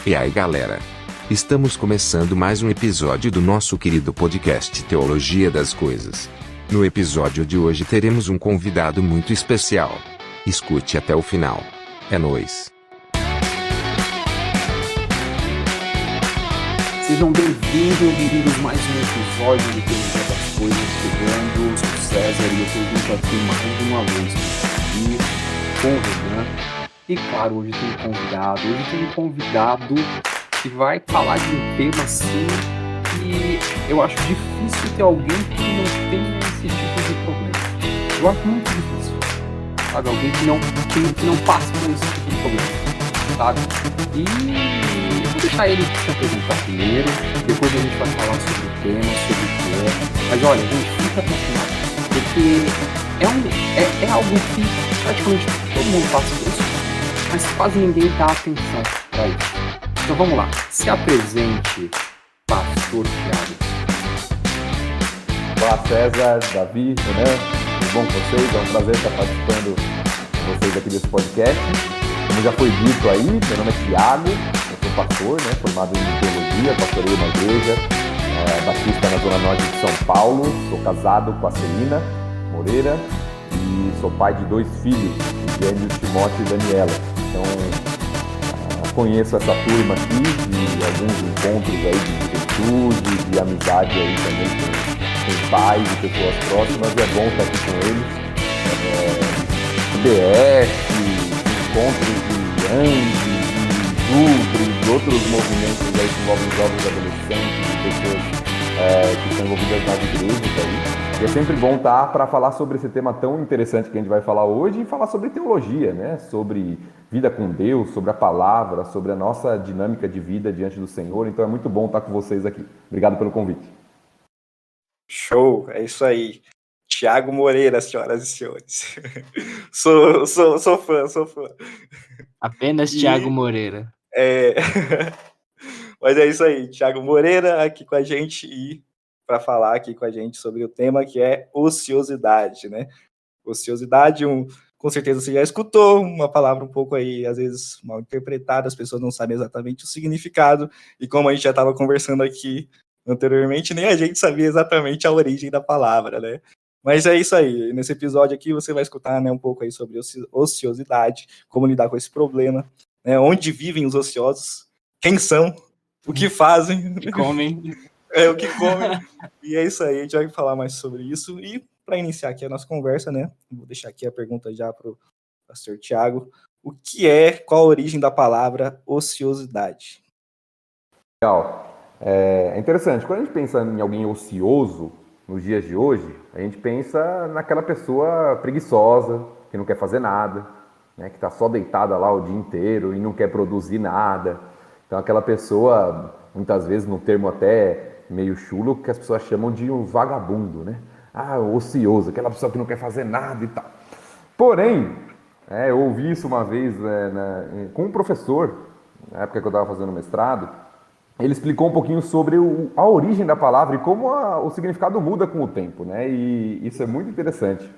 E aí galera? Estamos começando mais um episódio do nosso querido podcast Teologia das Coisas. No episódio de hoje teremos um convidado muito especial. Escute até o final. É nóis! Sejam bem-vindos mais um episódio de Teologia das Coisas, chegando. Eu sou o César e eu estou junto aqui mais uma vez com o Renan. E claro, hoje tem um convidado que vai falar de um tema assim que eu acho difícil ter alguém que não tenha esse tipo de problema. Eu acho muito difícil, sabe? Alguém que não passe por esse tipo de problema, sabe? E eu vou deixar ele se apresentar primeiro, depois a gente vai falar sobre o tema, sobre o que é. Mas olha, gente, fica até o final, porque é algo que praticamente todo mundo passa por isso, mas quase ninguém dá atenção para isso. Então vamos lá, se apresente, Pastor Thiago. Olá César, Davi, Renan, tudo bom com vocês? É um prazer estar participando com vocês aqui desse podcast. Como já foi dito aí, meu nome é Thiago, eu sou pastor, formado em teologia, pastorei uma igreja batista na Zona Norte de São Paulo, sou casado com a Celina Moreira e sou pai de 2 filhos, Gêmeos, Timóteo e Daniela. Então, conheço essa turma aqui de alguns encontros aí de juventude, de amizade aí também com pais e pessoas próximas. É bom estar aqui com eles. BF, encontros de ANDE, de Jubre, de outros movimentos aí que envolvem jovens adolescentes, de pessoas que estão envolvidas nas igrejas aí. E é sempre bom estar para falar sobre esse tema tão interessante que a gente vai falar hoje e falar sobre teologia, sobre vida com Deus, sobre a palavra, sobre a nossa dinâmica de vida diante do Senhor. Então é muito bom estar com vocês aqui. Obrigado pelo convite. Show, é isso aí. Thiago Moreira, senhoras e senhores. sou fã. Apenas Thiago Moreira. Mas é isso aí, Thiago Moreira aqui com a gente e para falar aqui com a gente sobre o tema que é ociosidade, Ociosidade, com certeza você já escutou, uma palavra um pouco aí, às vezes, mal interpretada, as pessoas não sabem exatamente o significado, e como a gente já estava conversando aqui anteriormente, nem a gente sabia exatamente a origem da palavra, Mas é isso aí, nesse episódio aqui você vai escutar um pouco aí sobre ociosidade, como lidar com esse problema, onde vivem os ociosos, quem são, o que fazem, Que comem. o que comem, e é isso aí, a gente vai falar mais sobre isso, e para iniciar aqui a nossa conversa, vou deixar aqui a pergunta já para o pastor Thiago, qual a origem da palavra ociosidade? Legal. É interessante, quando a gente pensa em alguém ocioso nos dias de hoje, a gente pensa naquela pessoa preguiçosa, que não quer fazer nada, que está só deitada lá o dia inteiro e não quer produzir nada. Então aquela pessoa, muitas vezes no termo até meio chulo, que as pessoas chamam de um vagabundo, ocioso, aquela pessoa que não quer fazer nada e tal. Porém, eu ouvi isso uma vez com um professor, na época que eu estava fazendo mestrado. Ele explicou um pouquinho sobre a origem da palavra e como o significado muda com o tempo, E isso é muito interessante,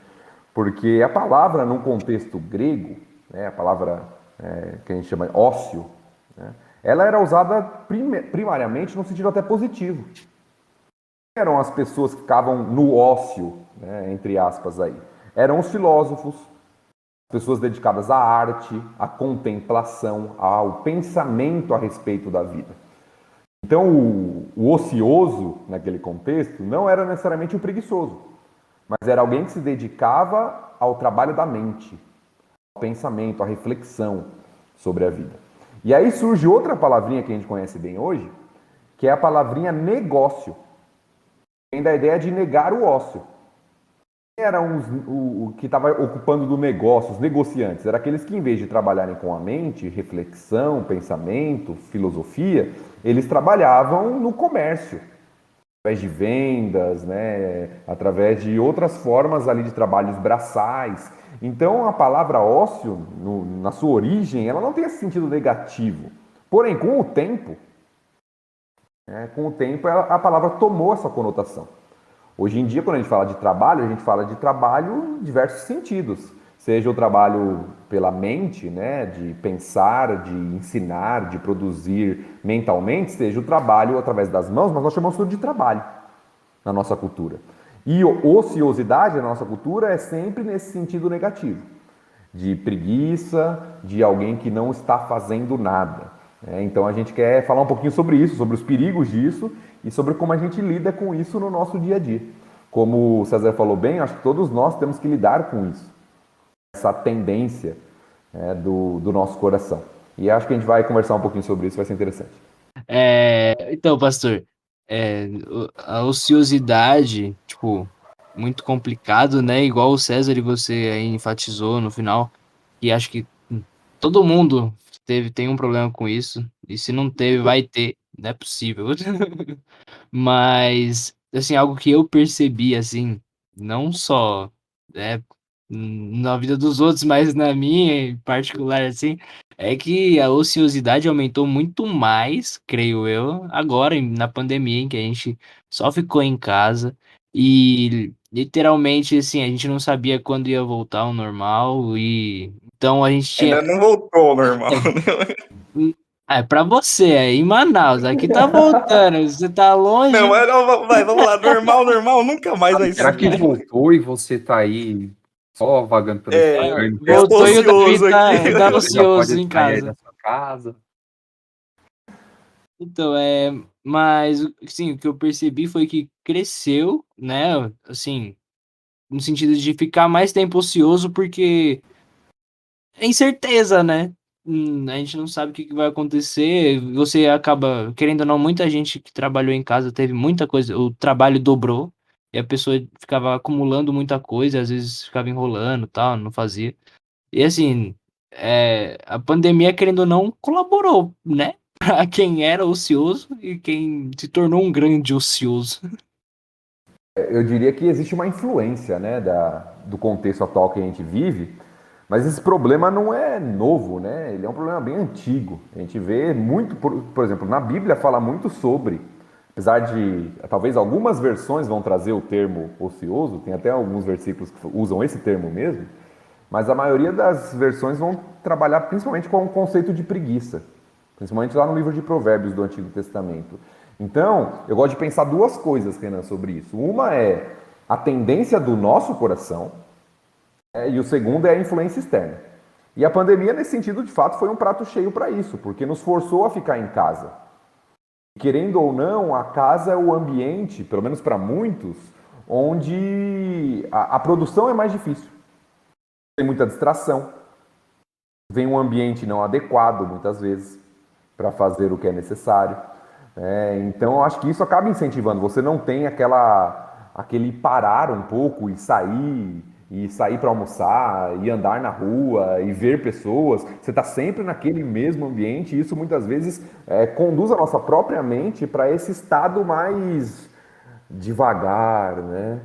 porque a palavra, num contexto grego, a palavra que a gente chama de ócio, ela era usada primariamente no sentido até positivo. Eram as pessoas que ficavam no ócio, entre aspas aí. Eram os filósofos, pessoas dedicadas à arte, à contemplação, ao pensamento a respeito da vida. Então, o ocioso, naquele contexto, não era necessariamente o preguiçoso, mas era alguém que se dedicava ao trabalho da mente, ao pensamento, à reflexão sobre a vida. E aí surge outra palavrinha que a gente conhece bem hoje, que é a palavrinha negócio. Vem da ideia de negar o ócio. Quem era o que estava ocupando do negócio, os negociantes? Eram aqueles que, em vez de trabalharem com a mente, reflexão, pensamento, filosofia, eles trabalhavam no comércio, através de vendas, através de outras formas ali de trabalhos braçais. Então, a palavra ócio, na sua origem, ela não tem esse sentido negativo. Porém, com o tempo, a palavra tomou essa conotação. Hoje em dia, quando a gente fala de trabalho em diversos sentidos. seja o trabalho pela mente, né, de pensar, de ensinar, de produzir mentalmente, seja o trabalho através das mãos, mas nós chamamos tudo de trabalho na nossa cultura. E ociosidade na nossa cultura é sempre nesse sentido negativo, de preguiça, de alguém que não está fazendo nada. Então a gente quer falar um pouquinho sobre isso, sobre os perigos disso e sobre como a gente lida com isso no nosso dia a dia. Como o César falou bem, acho que todos nós temos que lidar com isso, essa tendência do nosso coração. E acho que a gente vai conversar um pouquinho sobre isso, vai ser interessante. Então, pastor, a ociosidade, tipo, muito complicado, né? Igual o César e você aí enfatizou no final, e acho que todo mundo tem um problema com isso, e se não teve, vai ter, não é possível. Mas, assim, algo que eu percebi, assim, não só, né, na vida dos outros, mas na minha em particular, assim, é que a ociosidade aumentou muito mais, creio eu, agora na pandemia, em que a gente só ficou em casa e literalmente, assim, a gente não sabia quando ia voltar ao normal e então a gente tinha. Ainda não voltou ao normal, né? Pra você, aí em Manaus, aqui tá voltando, você tá longe. Não, mas não, vamos lá, normal nunca mais vai Será ser. que voltou e você tá aí só vagando pelo Instagram? Voltou e o Davi ocioso tá aqui. tá Já ocioso pode em sair aí casa. da sua casa. Então, mas, assim, o que eu percebi foi que cresceu, né, assim, no sentido de ficar mais tempo ocioso, porque é incerteza, né? A gente não sabe o que vai acontecer. Você acaba, querendo ou não, muita gente que trabalhou em casa teve muita coisa, o trabalho dobrou, e a pessoa ficava acumulando muita coisa, às vezes ficava enrolando, tal, não fazia. E assim, a pandemia, querendo ou não, colaborou, né? Para quem era ocioso e quem se tornou um grande ocioso. Eu diria que existe uma influência, né, do contexto atual que a gente vive, mas esse problema não é novo, né? Ele é um problema bem antigo. A gente vê muito, por exemplo, na Bíblia fala muito sobre, apesar de talvez algumas versões vão trazer o termo ocioso, tem até alguns versículos que usam esse termo mesmo, mas a maioria das versões vão trabalhar principalmente com o conceito de preguiça, principalmente lá no livro de Provérbios do Antigo Testamento. Então, eu gosto de pensar duas coisas, Renan, sobre isso. Uma é a tendência do nosso coração, e o segundo é a influência externa. E a pandemia, nesse sentido, de fato, foi um prato cheio para isso, porque nos forçou a ficar em casa. Querendo ou não, a casa é o ambiente, pelo menos para muitos, onde a produção é mais difícil. Tem muita distração, vem um ambiente não adequado, muitas vezes, para fazer o que é necessário. Então, eu acho que isso acaba incentivando. Você não tem aquele parar um pouco e sair para almoçar, e andar na rua, e ver pessoas. Você está sempre naquele mesmo ambiente, e isso muitas vezes conduz a nossa própria mente para esse estado mais devagar, né?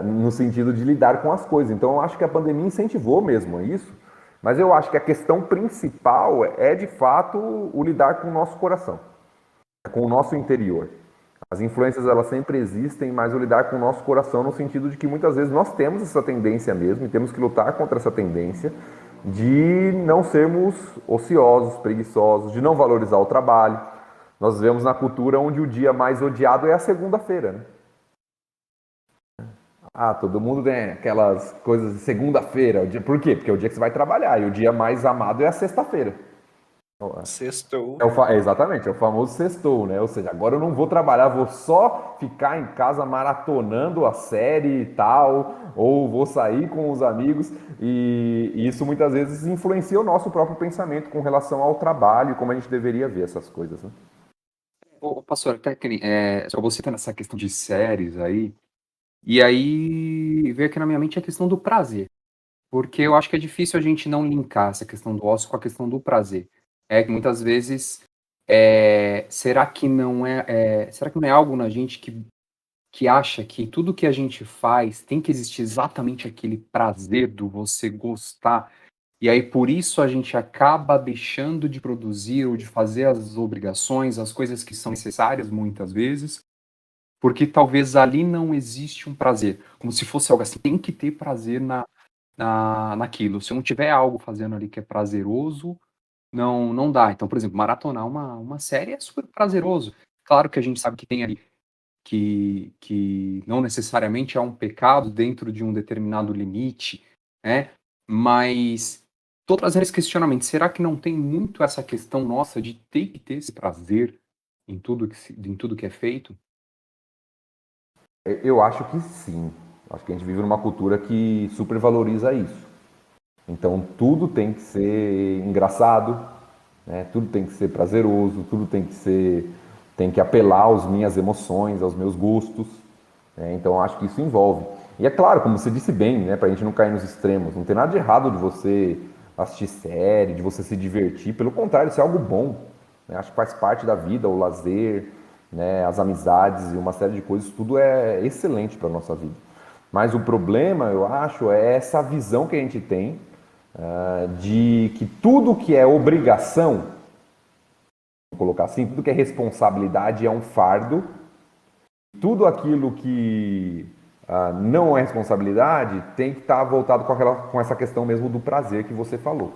No sentido de lidar com as coisas. Então, eu acho que a pandemia incentivou mesmo isso, mas eu acho que a questão principal é, de fato, o lidar com o nosso coração, com o nosso interior. As influências, elas sempre existem, mas o lidar com o nosso coração no sentido de que muitas vezes nós temos essa tendência mesmo e temos que lutar contra essa tendência de não sermos ociosos, preguiçosos, de não valorizar o trabalho. Nós vivemos na cultura onde o dia mais odiado é a segunda-feira, né? Todo mundo tem aquelas coisas de segunda-feira. Por quê? Porque é o dia que você vai trabalhar, e o dia mais amado é a sexta-feira. Sextou. Exatamente, é o famoso sextou, né? Ou seja, agora eu não vou trabalhar, vou só ficar em casa maratonando a série e tal, ou vou sair com os amigos, e isso muitas vezes influencia o nosso próprio pensamento com relação ao trabalho e como a gente deveria ver essas coisas, né? Ô, pastor, até que só você tá nessa questão de séries aí, e aí veio aqui na minha mente a questão do prazer, porque eu acho que é difícil a gente não linkar essa questão do ócio com a questão do prazer. Que muitas vezes, será que não é algo na gente que acha que tudo que a gente faz tem que existir exatamente aquele prazer do você gostar, e aí por isso a gente acaba deixando de produzir ou de fazer as obrigações, as coisas que são necessárias muitas vezes, porque talvez ali não existe um prazer, como se fosse algo assim, tem que ter prazer naquilo. Se eu não tiver algo fazendo ali que é prazeroso, não dá. Então, por exemplo, maratonar uma série é super prazeroso. Claro que a gente sabe que tem ali que não necessariamente é um pecado dentro de um determinado limite, né? Mas tô trazendo esse questionamento. Será que não tem muito essa questão nossa de ter que ter esse prazer em tudo que é feito? Eu acho que sim. Acho que a gente vive numa cultura que supervaloriza isso. Então tudo tem que ser engraçado, né? Tudo tem que ser prazeroso, tudo tem que apelar às minhas emoções, aos meus gostos, né? Então acho que isso envolve. E é claro, como você disse bem, né? Para a gente não cair nos extremos, não tem nada de errado de você assistir série, de você se divertir. Pelo contrário, isso é algo bom, né? Acho que faz parte da vida, o lazer, né? As amizades e uma série de coisas, tudo é excelente para nossa vida. Mas o problema, eu acho, é essa visão que a gente tem de que tudo que é obrigação, vou colocar assim, tudo que é responsabilidade é um fardo, tudo aquilo que não é responsabilidade tem que estar voltado com essa questão mesmo do prazer que você falou.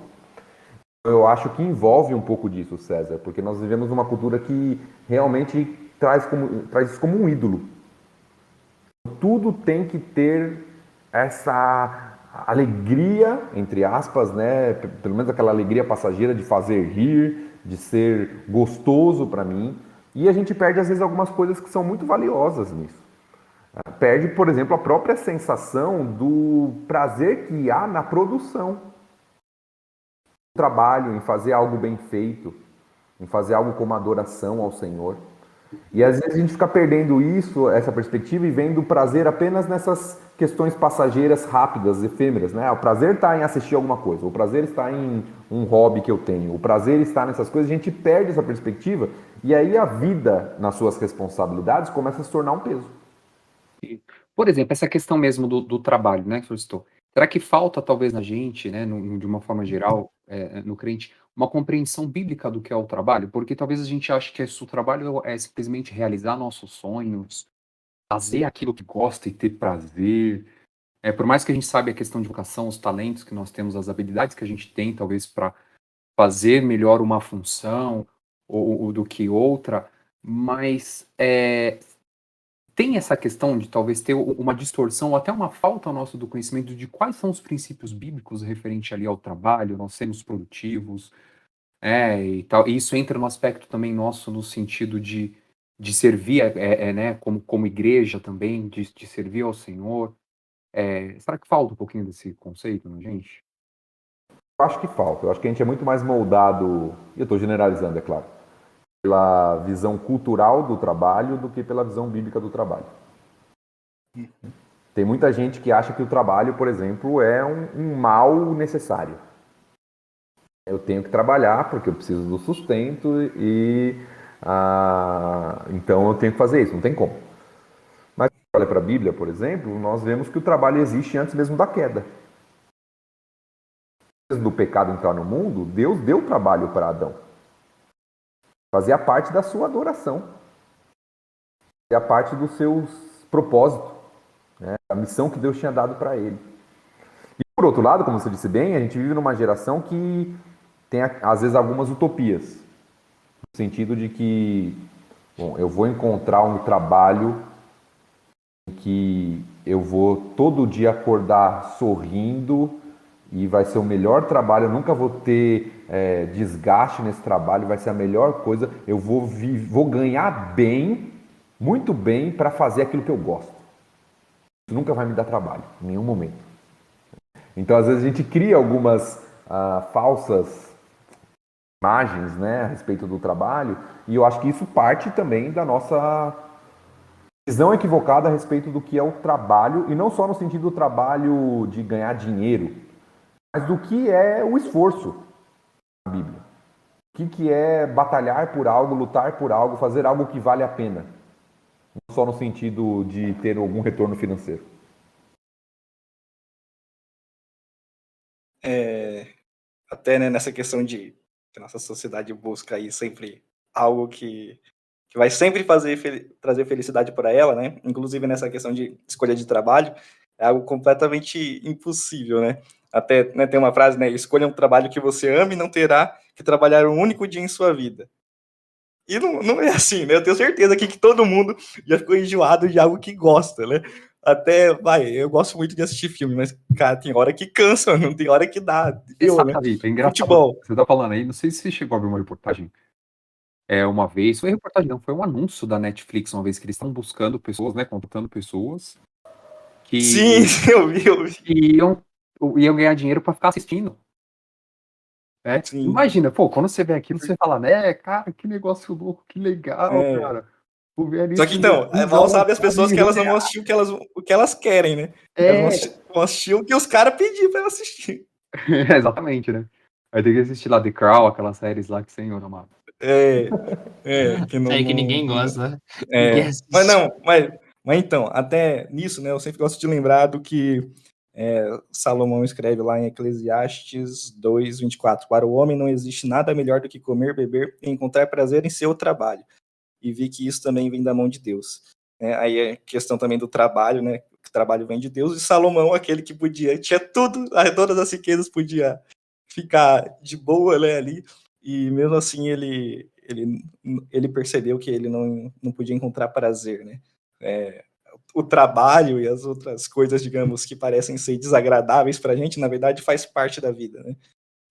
Eu acho que envolve um pouco disso, César, porque nós vivemos numa cultura que realmente traz isso como um ídolo. Tudo tem que ter essa alegria, entre aspas, né? Pelo menos aquela alegria passageira de fazer rir, de ser gostoso para mim. E a gente perde, às vezes, algumas coisas que são muito valiosas nisso. Perde, por exemplo, a própria sensação do prazer que há na produção. O trabalho, em fazer algo bem feito, em fazer algo como adoração ao Senhor. E às vezes a gente fica perdendo isso, essa perspectiva, e vendo o prazer apenas nessas questões passageiras, rápidas, efêmeras, né? O prazer está em assistir alguma coisa, o prazer está em um hobby que eu tenho, o prazer está nessas coisas, a gente perde essa perspectiva e aí a vida, nas suas responsabilidades, começa a se tornar um peso. Por exemplo, essa questão mesmo do trabalho, né, que você citou. Será que falta talvez na gente, né, de uma forma geral, no crente, uma compreensão bíblica do que é o trabalho? Porque talvez a gente ache que o trabalho é simplesmente realizar nossos sonhos, fazer aquilo que gosta e ter prazer. Por mais que a gente saiba a questão de vocação, os talentos que nós temos, as habilidades que a gente tem, talvez para fazer melhor uma função ou do que outra, mas tem essa questão de talvez ter uma distorção ou até uma falta nosso do conhecimento de quais são os princípios bíblicos referente ali ao trabalho, nós sermos produtivos, e tal. E isso entra no aspecto também nosso no sentido de servir, né, como igreja também, de servir ao Senhor. Será que falta um pouquinho desse conceito na gente? Eu acho que falta, eu acho que a gente é muito mais moldado, e eu estou generalizando, é claro, pela visão cultural do trabalho do que pela visão bíblica do trabalho. Tem muita gente que acha que o trabalho, por exemplo, é um mal necessário. Eu tenho que trabalhar porque eu preciso do sustento e então eu tenho que fazer isso, não tem como. Mas se olha para a Bíblia, por exemplo, nós vemos que o trabalho existe antes mesmo da queda. Antes do pecado entrar no mundo, Deus deu trabalho para Adão. Fazia parte da sua adoração. Fazia parte dos seus propósitos, né? A missão que Deus tinha dado para ele. E por outro lado, como você disse bem, a gente vive numa geração que tem às vezes algumas utopias. No sentido de que, bom, eu vou encontrar um trabalho em que eu vou todo dia acordar sorrindo e vai ser o melhor trabalho, eu nunca vou ter desgaste nesse trabalho, vai ser a melhor coisa, eu vou ganhar bem, muito bem, para fazer aquilo que eu gosto. Isso nunca vai me dar trabalho, em nenhum momento. Então, às vezes, a gente cria algumas falsas imagens, né, a respeito do trabalho, e eu acho que isso parte também da nossa visão equivocada a respeito do que é o trabalho, e não só no sentido do trabalho de ganhar dinheiro, mas do que é o esforço na Bíblia. O que é batalhar por algo, lutar por algo, fazer algo que vale a pena. Não só no sentido de ter algum retorno financeiro. Até, né, nessa questão de que a nossa sociedade busca aí sempre algo que vai sempre trazer felicidade para ela, né? Inclusive nessa questão de escolha de trabalho, é algo completamente impossível, né? Até, né, tem uma frase, né? Escolha um trabalho que você ama e não terá que trabalhar um único dia em sua vida. E não é assim, né? Eu tenho certeza aqui que todo mundo já ficou enjoado de algo que gosta, né? Até, eu gosto muito de assistir filme, mas, cara, tem hora que cansa, não tem hora que dá. Eu, né? Sabe, é engraçado. Futebol. Você tá falando aí, não sei se você chegou a ver uma reportagem. Uma vez, foi reportagem, não, foi um anúncio da Netflix uma vez que eles estão buscando pessoas, né? Contratando pessoas Sim, que, eu vi. que iam ganhar dinheiro para ficar assistindo. Né? Sim. Imagina, pô, quando você vê aquilo, você fala, né, cara, que negócio louco, que legal, cara. Vou ver ali Só que então, mal sabe as pessoas que elas não vão ganhar. assistir o que elas querem, né? Elas vão assistir o que os caras pediram pra elas assistir. Exatamente, né? Aí tem que assistir lá The Crown, aquelas séries lá que senhor amado. Que não, Aí que ninguém gosta, né? Mas então, até nisso, né, eu sempre gosto de lembrar do que Salomão escreve lá em Eclesiastes 2:24. Para o homem não existe nada melhor do que comer, beber e encontrar prazer em seu trabalho. E vi que isso também vem da mão de Deus. Aí é questão também do trabalho, né? Que o trabalho vem de Deus, e Salomão, aquele que tinha tudo, todas as riquezas, podia ficar de boa, né, ali, e mesmo assim ele percebeu que ele não podia encontrar prazer, né? O trabalho e as outras coisas, digamos, que parecem ser desagradáveis para a gente, na verdade, faz parte da vida, né?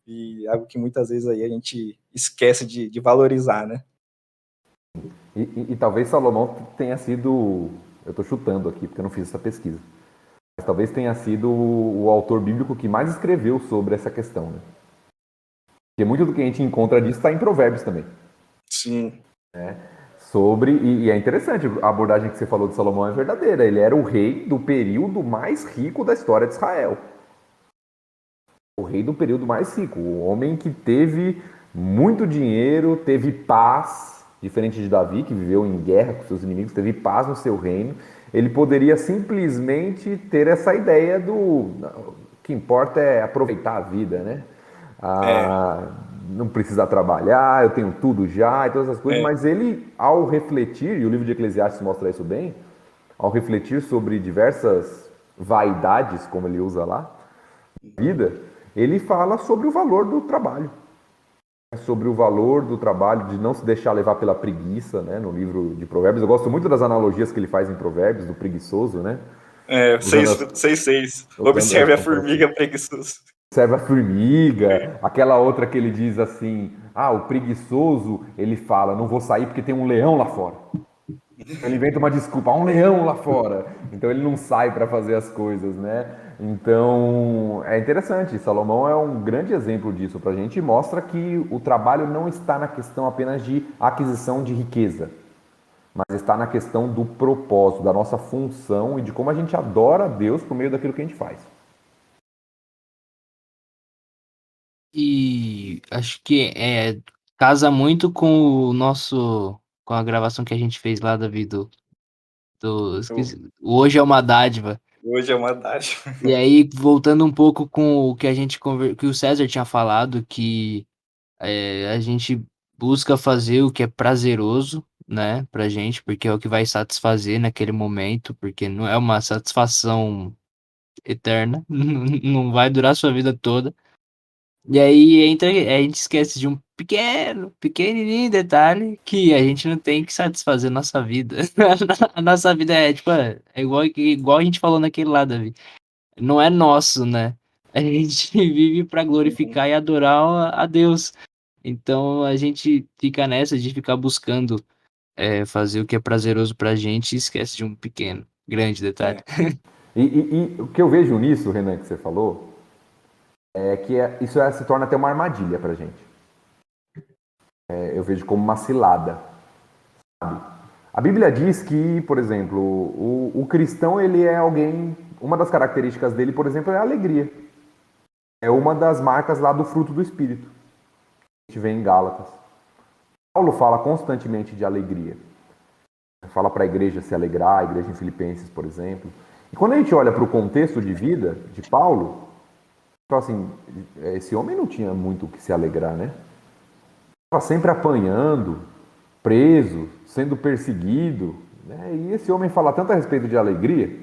E algo que muitas vezes aí a gente esquece de valorizar, né? E talvez Salomão tenha sido, eu estou chutando aqui porque eu não fiz essa pesquisa, mas talvez tenha sido o autor bíblico que mais escreveu sobre essa questão, né? Porque muito do que a gente encontra disso está em Provérbios também. Sim. E é interessante, a abordagem que você falou de Salomão é verdadeira. Ele era o rei do período mais rico da história de Israel. O rei do período mais rico. O homem que teve muito dinheiro, teve paz, diferente de Davi, que viveu em guerra com seus inimigos, teve paz no seu reino. Ele poderia simplesmente ter essa ideia o que importa é aproveitar a vida, né? Não precisar trabalhar, eu tenho tudo já e todas essas coisas, mas ele, ao refletir, e o livro de Eclesiastes mostra isso bem, ao refletir sobre diversas vaidades, como ele usa lá, vida, ele fala sobre o valor do trabalho. Sobre o valor do trabalho, de não se deixar levar pela preguiça, né, no livro de Provérbios. Eu gosto muito das analogias que ele faz em Provérbios, do preguiçoso, né? 6:6. Observe a formiga preguiçosa. Observe a formiga. Aquela outra que ele diz assim, o preguiçoso, ele fala, não vou sair porque tem um leão lá fora. Ele inventa uma desculpa, há um leão lá fora. Então ele não sai para fazer as coisas, né? Então é interessante, Salomão é um grande exemplo disso para a gente e mostra que o trabalho não está na questão apenas de aquisição de riqueza, mas está na questão do propósito, da nossa função e de como a gente adora a Deus por meio daquilo que a gente faz. E acho que casa muito com com a gravação que a gente fez lá, Davi, Hoje é uma dádiva. Hoje é uma dádiva. E aí, voltando um pouco com o que que o César tinha falado, que a gente busca fazer o que é prazeroso, né, pra gente, porque é o que vai satisfazer naquele momento, porque não é uma satisfação eterna, não vai durar a sua vida toda. E aí a gente esquece de um pequenininho detalhe que a gente não tem que satisfazer nossa vida. A nossa vida igual a gente falou naquele lado, Davi. Não é nosso, né? A gente vive para glorificar e adorar a Deus. Então a gente fica nessa de ficar buscando fazer o que é prazeroso pra gente e esquece de um grande detalhe. E o que eu vejo nisso, Renan, que você falou, é que isso se torna até uma armadilha pra gente. Eu vejo como uma cilada. Sabe? A Bíblia diz que, por exemplo, o cristão, ele é alguém... Uma das características dele, por exemplo, é a alegria. É uma das marcas lá do fruto do Espírito. A gente vê em Gálatas. Paulo fala constantemente de alegria. Fala para a igreja se alegrar, a igreja em Filipenses, por exemplo. E quando a gente olha para o contexto de vida de Paulo, então, assim, esse homem não tinha muito o que se alegrar, né? Estava sempre apanhando, preso, sendo perseguido, né? E esse homem fala tanto a respeito de alegria,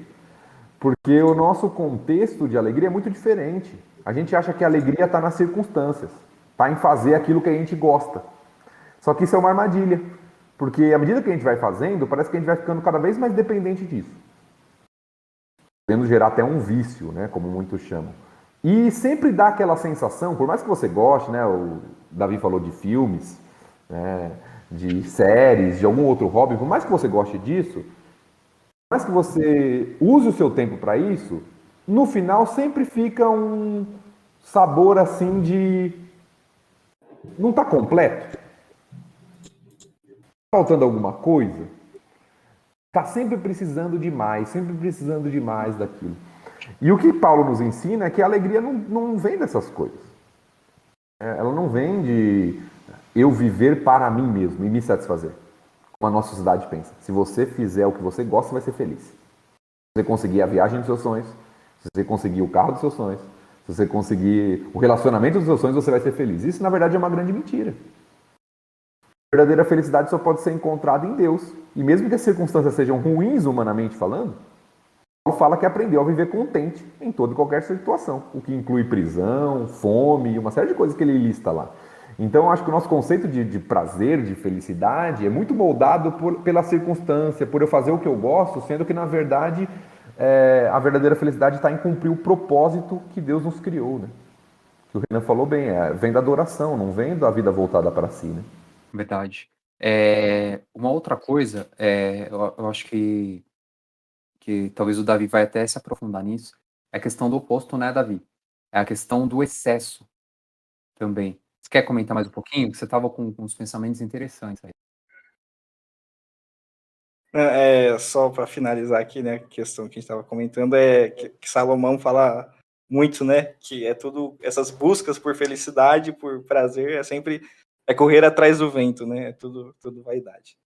Porque o nosso contexto de alegria é muito diferente. A gente acha que a alegria está nas circunstâncias, está em fazer aquilo que a gente gosta. Só que isso é uma armadilha, porque à medida que a gente vai fazendo, parece que a gente vai ficando cada vez mais dependente disso. Podendo gerar até um vício, né, como muitos chamam. E sempre dá aquela sensação, por mais que você goste, né, o Davi falou de filmes, né, de séries, de algum outro hobby, por mais que você goste disso, por mais que você use o seu tempo para isso, no final sempre fica um sabor assim de... não está completo? Faltando alguma coisa? Está sempre precisando de mais daquilo. E o que Paulo nos ensina é que a alegria não vem dessas coisas. Ela não vem de eu viver para mim mesmo e me satisfazer, como a nossa sociedade pensa. Se você fizer o que você gosta, você vai ser feliz. Se você conseguir a viagem dos seus sonhos, se você conseguir o carro dos seus sonhos, se você conseguir o relacionamento dos seus sonhos, você vai ser feliz. Isso, na verdade, é uma grande mentira. A verdadeira felicidade só pode ser encontrada em Deus. E mesmo que as circunstâncias sejam ruins, humanamente falando, Paulo fala que aprendeu a viver contente em toda e qualquer situação, o que inclui prisão, fome, uma série de coisas que ele lista lá. Então, eu acho que o nosso conceito de prazer, de felicidade, é muito moldado pela circunstância, por eu fazer o que eu gosto, sendo que, na verdade, a verdadeira felicidade está em cumprir o propósito que Deus nos criou, né? O Renan falou bem, vem da adoração, não vem da vida voltada para si, né? Verdade. Uma outra coisa, eu acho que talvez o Davi vai até se aprofundar nisso, é a questão do oposto, né, Davi? É a questão do excesso também. Você quer comentar mais um pouquinho? Você estava com uns pensamentos interessantes aí. Só para finalizar aqui, né, a questão que a gente estava comentando é que Salomão fala muito, né, que é tudo, essas buscas por felicidade, por prazer, sempre correr atrás do vento, né, é tudo vaidade.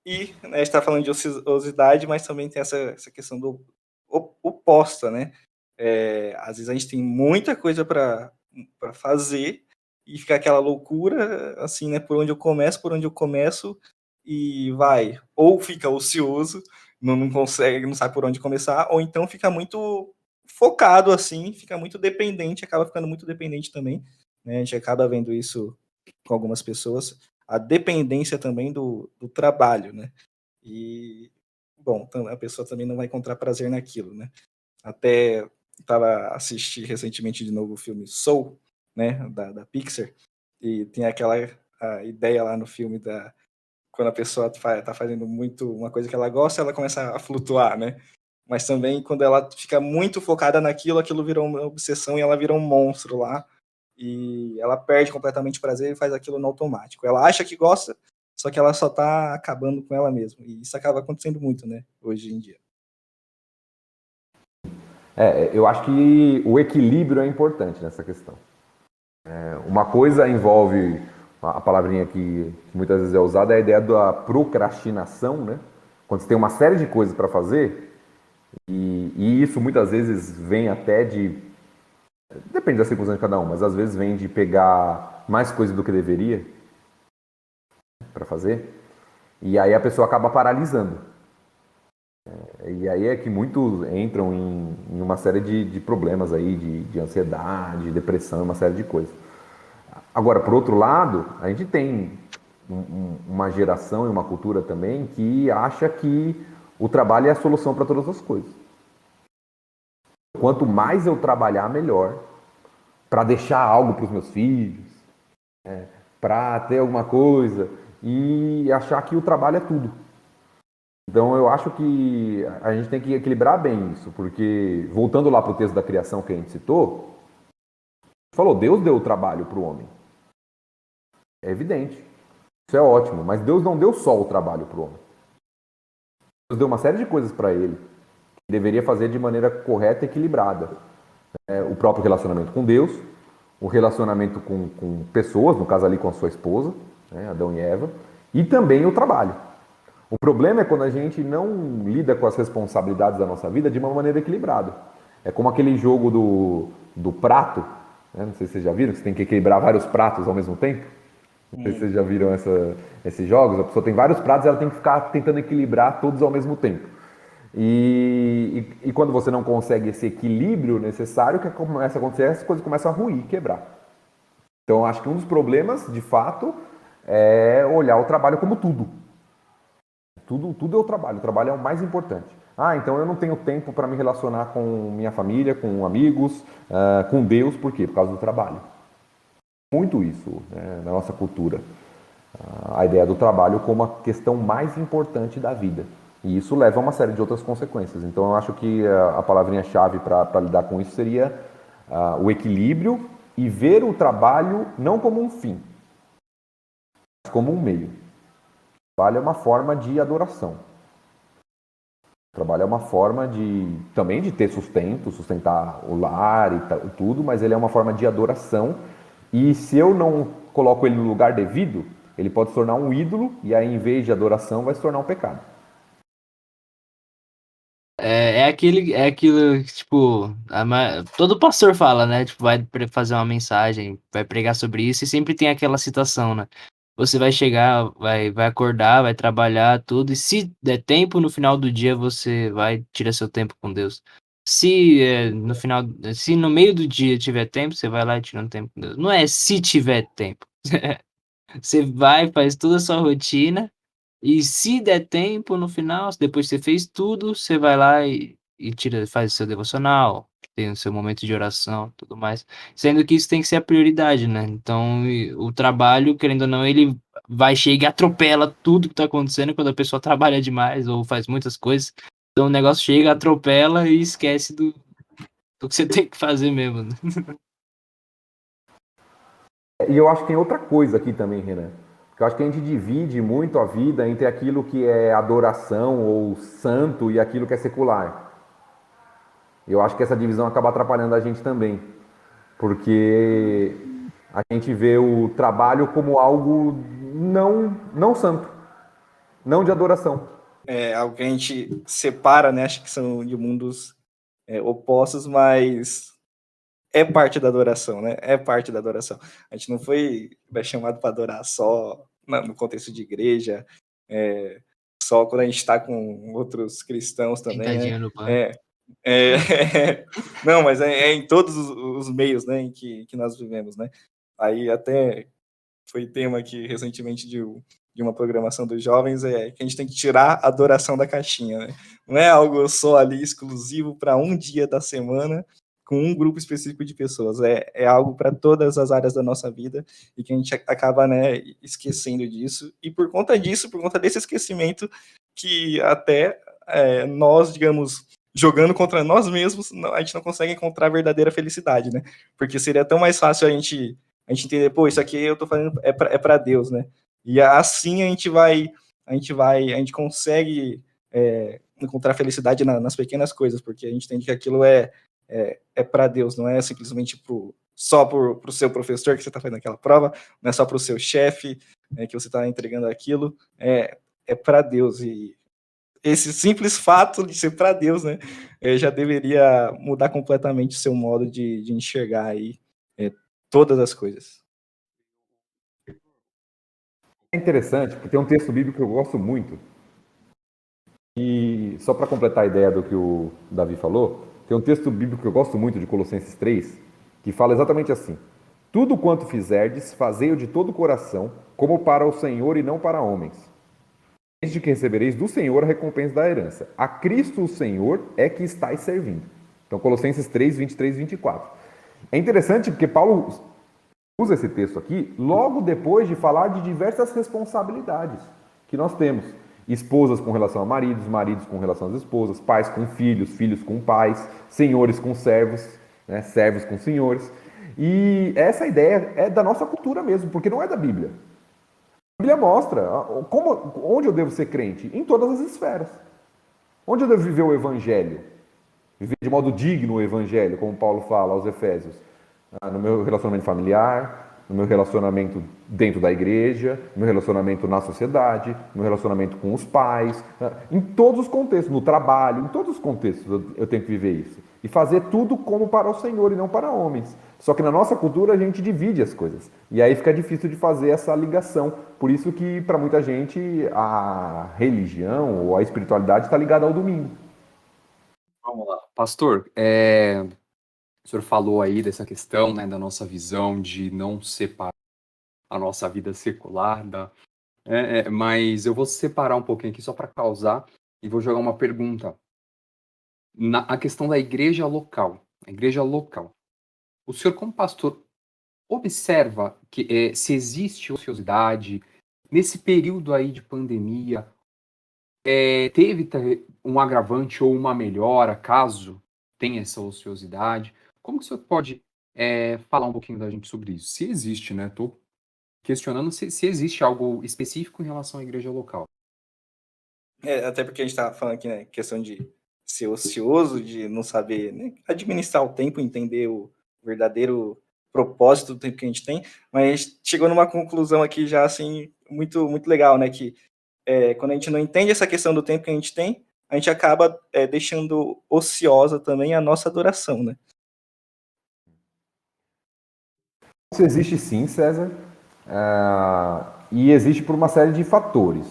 E, né, a gente está falando de ociosidade, mas também tem essa questão do oposta, né, às vezes a gente tem muita coisa para fazer e fica aquela loucura, assim, né, por onde eu começo, e vai, ou fica ocioso, não consegue, não sabe por onde começar, ou então fica muito focado, assim, fica muito dependente, acaba ficando muito dependente também, né? A gente acaba vendo isso com algumas pessoas, a dependência também do trabalho, né? E, bom, a pessoa também não vai encontrar prazer naquilo, né? Até estava assistindo recentemente de novo o filme Soul, né, da Pixar, e tem aquela a ideia lá no filme quando a pessoa está fazendo muito uma coisa que ela gosta, ela começa a flutuar, né? Mas também quando ela fica muito focada naquilo, aquilo virou uma obsessão e ela vira um monstro lá, e ela perde completamente o prazer e faz aquilo no automático. Ela acha que gosta, só que ela só está acabando com ela mesma. E isso acaba acontecendo muito, né, hoje em dia. Eu acho que o equilíbrio é importante nessa questão. Uma coisa envolve, a palavrinha que muitas vezes é usada, é a ideia da procrastinação, né? Quando você tem uma série de coisas para fazer, e isso muitas vezes vem até de... Depende da circunstância de cada um, mas às vezes vem de pegar mais coisas do que deveria para fazer, e aí a pessoa acaba paralisando. E aí é que muitos entram em uma série de problemas aí, de ansiedade, depressão, uma série de coisas. Agora, por outro lado, a gente tem uma geração e uma cultura também que acha que o trabalho é a solução para todas as coisas. Quanto mais eu trabalhar, melhor. Para deixar algo para os meus filhos, para ter alguma coisa, e achar que o trabalho é tudo. Então eu acho que a gente tem que equilibrar bem isso, porque voltando lá para o texto da criação que a gente citou, falou, Deus deu o trabalho para o homem. É evidente, isso é ótimo, mas Deus não deu só o trabalho para o homem. Deus deu uma série de coisas para ele, que deveria fazer de maneira correta e equilibrada. O próprio relacionamento com Deus, o relacionamento com pessoas, no caso ali com a sua esposa, né, Adão e Eva, e também o trabalho. O problema é quando a gente não lida com as responsabilidades da nossa vida de uma maneira equilibrada. É como aquele jogo do prato, né? Não sei se vocês já viram, que você tem que equilibrar vários pratos ao mesmo tempo. Não sei se vocês já viram esses jogos. A pessoa tem vários pratos e ela tem que ficar tentando equilibrar todos ao mesmo tempo. E quando você não consegue esse equilíbrio necessário, o que começa a acontecer? As coisas começam a ruir, quebrar. Então, acho que um dos problemas, de fato, é olhar o trabalho como tudo. Tudo é o trabalho é o mais importante. Ah, então eu não tenho tempo para me relacionar com minha família, com amigos, com Deus, por quê? Por causa do trabalho. Muito isso, né, na nossa cultura. A ideia do trabalho como a questão mais importante da vida. E isso leva a uma série de outras consequências. Então eu acho que a palavrinha-chave para lidar com isso seria o equilíbrio e ver o trabalho não como um fim, mas como um meio. O trabalho é uma forma de adoração. O trabalho é uma forma também de ter sustento, sustentar o lar e tudo, mas ele é uma forma de adoração. E se eu não coloco ele no lugar devido, ele pode se tornar um ídolo e aí, em vez de adoração, vai se tornar um pecado. É aquilo que, tipo, todo pastor fala, né? Tipo, vai fazer uma mensagem, vai pregar sobre isso, e sempre tem aquela citação, né? Você vai chegar, vai acordar, vai trabalhar, tudo, e se der tempo, no final do dia você vai tirar seu tempo com Deus. Se no meio do dia tiver tempo, você vai lá e tira um tempo com Deus. Não é se tiver tempo. Você vai, faz toda a sua rotina, e se der tempo no final, depois que você fez tudo, você vai lá e faz o seu devocional, tem o seu momento de oração, tudo mais. Sendo que isso tem que ser a prioridade, né? Então, o trabalho, querendo ou não, ele chega e atropela tudo que tá acontecendo quando a pessoa trabalha demais ou faz muitas coisas. Então o negócio chega, atropela e esquece do que você tem que fazer mesmo, né? E eu acho que tem outra coisa aqui também, Renan. Porque eu acho que a gente divide muito a vida entre aquilo que é adoração ou santo e aquilo que é secular. Eu acho que essa divisão acaba atrapalhando a gente também. Porque a gente vê o trabalho como algo não santo, não de adoração. É algo que a gente separa, né? Acho que são de mundos opostos, mas é parte da adoração, né? É parte da adoração. A gente não foi chamado para adorar só no contexto de igreja, só quando a gente está com outros cristãos também, né? Sentadinha no banco. Não, mas é em todos os meios, né, em que nós vivemos, né? Aí até foi tema aqui recentemente de uma programação dos jovens, que a gente tem que tirar a adoração da caixinha, né? Não é algo só ali exclusivo para um dia da semana, com um grupo específico de pessoas, é algo para todas as áreas da nossa vida, e que a gente acaba, né, esquecendo disso, e por conta desse esquecimento, que até nós, digamos, jogando contra nós mesmos, a gente não consegue encontrar a verdadeira felicidade, né? Porque seria tão mais fácil a gente entender, pô, isso aqui eu tô fazendo é para Deus, né? E assim a gente consegue encontrar felicidade nas pequenas coisas, porque a gente entende que aquilo é para Deus, não é simplesmente só para o seu professor que você está fazendo aquela prova, não é só para o seu chefe que você está entregando aquilo, é para Deus. E esse simples fato de ser para Deus, né, já deveria mudar completamente o seu modo de enxergar aí todas as coisas. É interessante, porque tem um texto bíblico que eu gosto muito, e só para completar a ideia do que o Davi falou, tem um texto bíblico que eu gosto muito, de Colossenses 3, que fala exatamente assim: tudo quanto fizerdes, fazei-o de todo o coração, como para o Senhor e não para homens, desde que recebereis do Senhor a recompensa da herança. A Cristo o Senhor é que estáis servindo. Então, Colossenses 3, 23 e 24. É interessante porque Paulo usa esse texto aqui logo depois de falar de diversas responsabilidades que nós temos. Esposas com relação a maridos, maridos com relação às esposas, pais com filhos, filhos com pais, senhores com servos, né, servos com senhores. E essa ideia é da nossa cultura mesmo, porque não é da Bíblia. A Bíblia mostra onde eu devo ser crente, em todas as esferas. Onde eu devo viver o Evangelho? Viver de modo digno o Evangelho, como Paulo fala aos Efésios. No meu relacionamento familiar, no meu relacionamento dentro da igreja, no meu relacionamento na sociedade, no meu relacionamento com os pais, em todos os contextos, no trabalho, em todos os contextos eu tenho que viver isso. E fazer tudo como para o Senhor e não para homens. Só que na nossa cultura a gente divide as coisas. E aí fica difícil de fazer essa ligação. Por isso que para muita gente a religião ou a espiritualidade está ligada ao domingo. Vamos lá. Pastor, o senhor falou aí dessa questão, né, da nossa visão de não separar a nossa vida secular mas eu vou separar um pouquinho aqui só para causar e vou jogar uma pergunta. A questão da igreja local. A igreja local. O senhor, como pastor, observa que se existe ociosidade nesse período aí de pandemia, teve um agravante ou uma melhora, caso tenha essa ociosidade? Como que o senhor pode falar um pouquinho da gente sobre isso? Se existe, né? Estou questionando se existe algo específico em relação à igreja local. Até porque a gente estava falando aqui, né, questão de ser ocioso, de não saber, né, administrar o tempo, entender o verdadeiro propósito do tempo que a gente tem, mas a gente chegou numa conclusão aqui já, assim, muito, muito legal, né, que quando a gente não entende essa questão do tempo que a gente tem, a gente acaba deixando ociosa também a nossa adoração, né? Isso existe sim, César, e existe por uma série de fatores.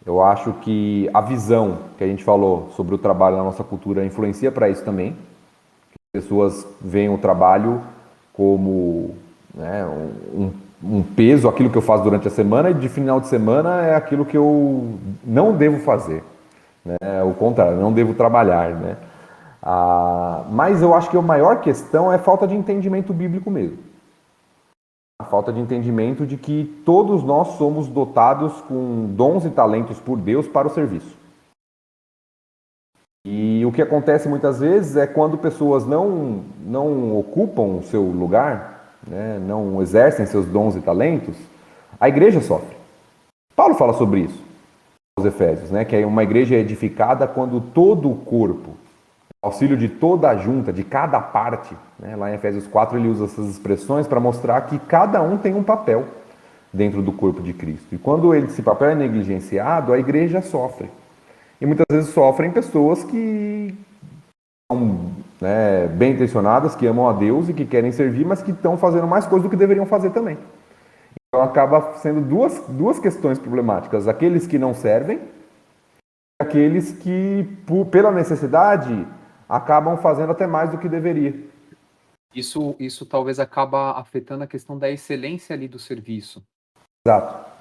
Eu acho que a visão que a gente falou sobre o trabalho na nossa cultura influencia para isso também. As pessoas veem o trabalho como, né, um peso, aquilo que eu faço durante a semana, e de final de semana é aquilo que eu não devo fazer. Né? O contrário, não devo trabalhar. Né? Mas eu acho que a maior questão é a falta de entendimento bíblico mesmo. A falta de entendimento de que todos nós somos dotados com dons e talentos por Deus para o serviço. E o que acontece muitas vezes é quando pessoas não ocupam o seu lugar, né, não exercem seus dons e talentos, a igreja sofre. Paulo fala sobre isso aos Efésios, né, que é uma igreja edificada quando todo o corpo, auxílio de toda a junta, de cada parte, né? Lá em Efésios 4 ele usa essas expressões para mostrar que cada um tem um papel dentro do corpo de Cristo. E quando esse papel é negligenciado, a igreja sofre. E muitas vezes sofrem pessoas que são, né, bem intencionadas, que amam a Deus e que querem servir, mas que estão fazendo mais coisas do que deveriam fazer também. Então acaba sendo duas questões problemáticas. Aqueles que não servem e aqueles que, pela necessidade, acabam fazendo até mais do que deveria. Isso talvez acaba afetando a questão da excelência ali do serviço. Exato.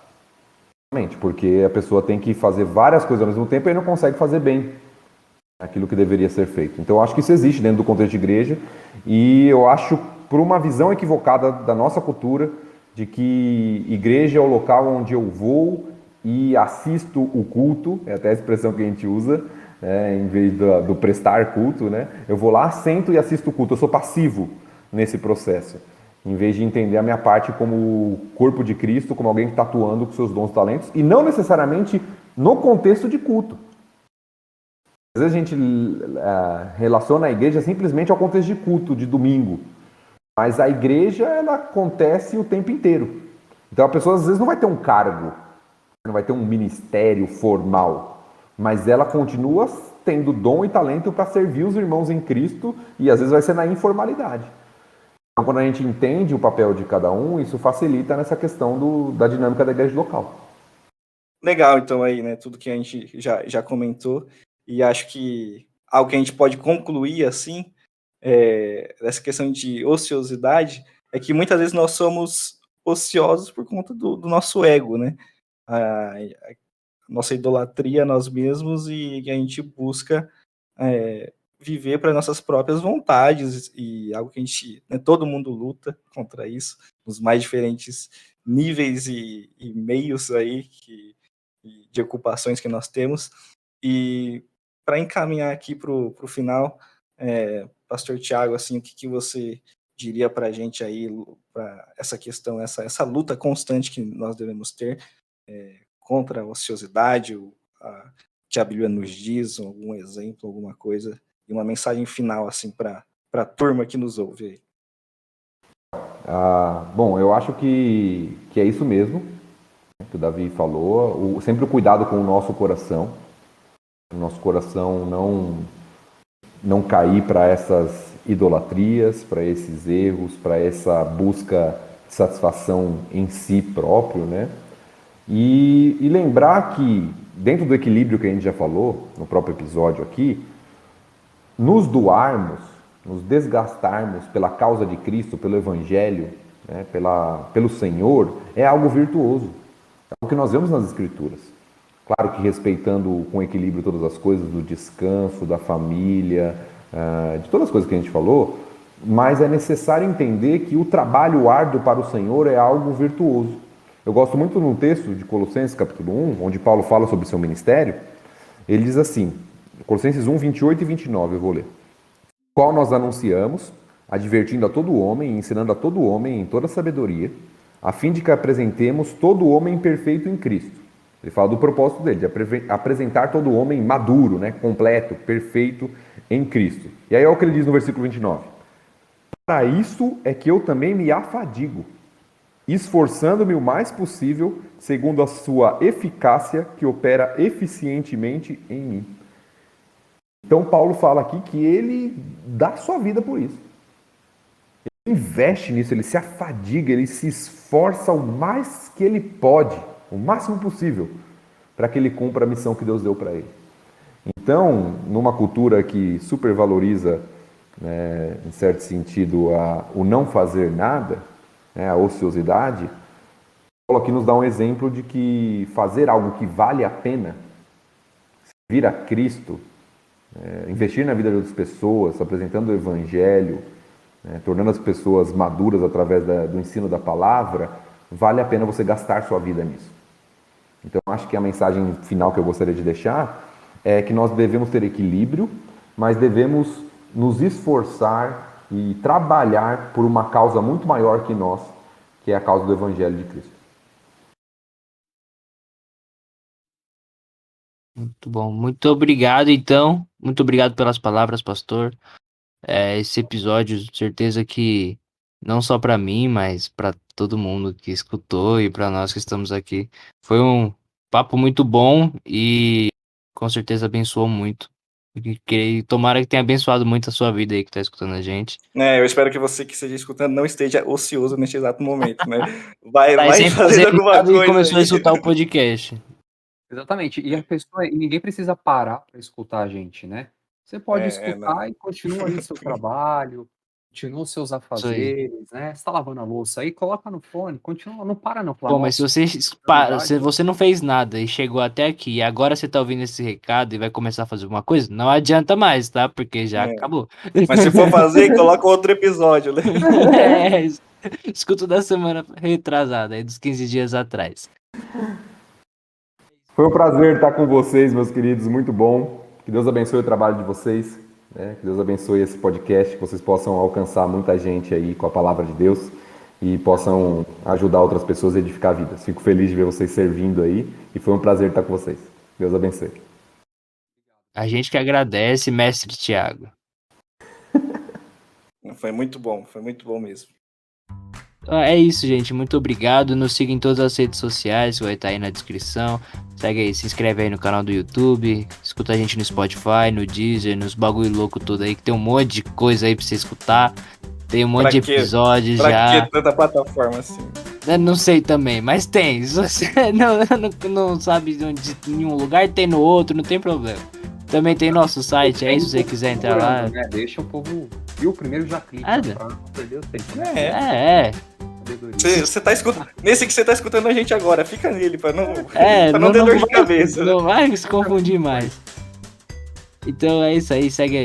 Exatamente, porque a pessoa tem que fazer várias coisas ao mesmo tempo e não consegue fazer bem aquilo que deveria ser feito. Então eu acho que isso existe dentro do contexto de igreja e eu acho, por uma visão equivocada da nossa cultura, de que igreja é o local onde eu vou e assisto o culto, é até a expressão que a gente usa, em vez do prestar culto, né? Eu vou lá, sento e assisto o culto. Eu sou passivo nesse processo, em vez de entender a minha parte como corpo de Cristo, como alguém que está atuando com seus dons e talentos, e não necessariamente no contexto de culto. Às vezes a gente relaciona a igreja simplesmente ao contexto de culto, de domingo, mas a igreja ela acontece o tempo inteiro. Então a pessoa às vezes não vai ter um cargo, não vai ter um ministério formal, mas ela continua tendo dom e talento para servir os irmãos em Cristo e às vezes vai ser na informalidade. Então, quando a gente entende o papel de cada um, isso facilita nessa questão da dinâmica da igreja local. Legal, então, aí, né, tudo que a gente já comentou, e acho que algo que a gente pode concluir, assim, dessa questão de ociosidade, é que muitas vezes nós somos ociosos por conta do nosso ego, né? A nossa idolatria a nós mesmos e a gente busca viver para nossas próprias vontades e algo que a gente, né, todo mundo luta contra isso, nos mais diferentes níveis e meios aí de ocupações que nós temos. E para encaminhar aqui para o final, Pastor Tiago, assim, o que você diria para a gente aí, para essa questão, essa luta constante que nós devemos ter contra a ociosidade, que a Bíblia nos diz, algum exemplo, alguma coisa, e uma mensagem final assim para a turma que nos ouve aí. Bom, eu acho que é isso mesmo que o Davi falou, sempre o cuidado com o nosso coração não cair para essas idolatrias, para esses erros, para essa busca de satisfação em si próprio, né? E lembrar que, dentro do equilíbrio que a gente já falou, no próprio episódio aqui, nos doarmos, nos desgastarmos pela causa de Cristo, pelo Evangelho, né, pelo Senhor, é algo virtuoso. É o que nós vemos nas Escrituras. Claro que respeitando com equilíbrio todas as coisas, do descanso, da família, de todas as coisas que a gente falou, mas é necessário entender que o trabalho árduo para o Senhor é algo virtuoso. Eu gosto muito no texto de Colossenses capítulo 1, onde Paulo fala sobre seu ministério. Ele diz assim, Colossenses 1, 28 e 29, eu vou ler. Qual nós anunciamos, advertindo a todo homem e ensinando a todo homem em toda sabedoria, a fim de que apresentemos todo homem perfeito em Cristo. Ele fala do propósito dele, de apresentar todo homem maduro, né, completo, perfeito em Cristo. E aí é o que ele diz no versículo 29. Para isso é que eu também me afadigo, esforçando-me o mais possível, segundo a sua eficácia, que opera eficientemente em mim. Então Paulo fala aqui que ele dá sua vida por isso. Ele investe nisso, ele se afadiga, ele se esforça o mais que ele pode, o máximo possível, para que ele cumpra a missão que Deus deu para ele. Então, numa cultura que supervaloriza, né, em certo sentido, o não fazer nada, né, a ociosidade, Paulo aqui nos dá um exemplo de que fazer algo que vale a pena, vir a Cristo, investir na vida de outras pessoas, apresentando o Evangelho, tornando as pessoas maduras através do ensino da palavra, vale a pena você gastar sua vida nisso. Então, acho que a mensagem final que eu gostaria de deixar é que nós devemos ter equilíbrio, mas devemos nos esforçar e trabalhar por uma causa muito maior que nós, que é a causa do Evangelho de Cristo. Muito bom. Muito obrigado, então. Muito obrigado pelas palavras, pastor. Esse episódio, certeza que não só para mim, mas para todo mundo que escutou e para nós que estamos aqui, foi um papo muito bom e com certeza abençoou muito. Tomara que tenha abençoado muito a sua vida aí que está escutando a gente. Eu espero que você que esteja escutando não esteja ocioso neste exato momento, né? Vai sem fazer alguma coisa. E começou aí. a escutar o podcast. Exatamente. E ninguém precisa parar para escutar a gente, né? Você pode escutar e continua ali seu trabalho, continua os seus afazeres, né? Você está lavando a louça aí, coloca no fone, continua, não para não. Pô, mas se você não fez nada e chegou até aqui e agora você tá ouvindo esse recado e vai começar a fazer alguma coisa, não adianta mais, tá? Porque já acabou. Mas se for fazer, coloca outro episódio, né? Escuto da semana retrasada, aí dos 15 dias atrás. Foi um prazer estar com vocês, meus queridos, muito bom. Que Deus abençoe o trabalho de vocês, né? Que Deus abençoe esse podcast, que vocês possam alcançar muita gente aí com a palavra de Deus e possam ajudar outras pessoas a edificar vidas. Fico feliz de ver vocês servindo aí e foi um prazer estar com vocês. Deus abençoe. A gente que agradece, mestre Thiago. Foi muito bom mesmo. É isso, gente. Muito obrigado. Nos siga em todas as redes sociais, vai estar aí na descrição. Segue aí, se inscreve aí no canal do YouTube. Escuta a gente no Spotify, no Deezer, nos bagulho louco todo aí, que tem um monte de coisa aí pra você escutar. Tem um monte de episódios já. Pra que tanta plataforma assim? Eu não sei também, mas tem. Se você não sabe de onde em nenhum lugar, tem no outro, não tem problema. Também tem nosso site aí, se você quiser entrar lá. Né? Deixa o povo. E o primeiro já clica pra não perder o tempo. Você tá escutando. Nesse que você tá escutando a gente agora, fica nele pra não ter dor de cabeça. Não vai se confundir mais. Então é isso aí, segue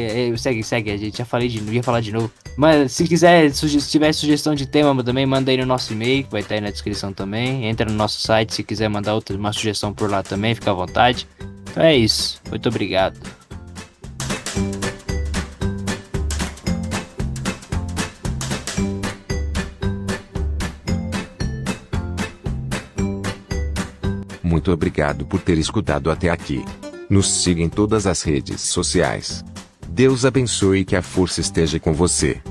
a gente. Já falei ia falar de novo. Mas se quiser, se tiver sugestão de tema também, manda aí no nosso e-mail, que vai estar aí na descrição também. Entra no nosso site se quiser mandar uma sugestão por lá também, fica à vontade. Então é isso. Muito obrigado. Muito obrigado por ter escutado até aqui. Nos siga em todas as redes sociais. Deus abençoe e que a força esteja com você.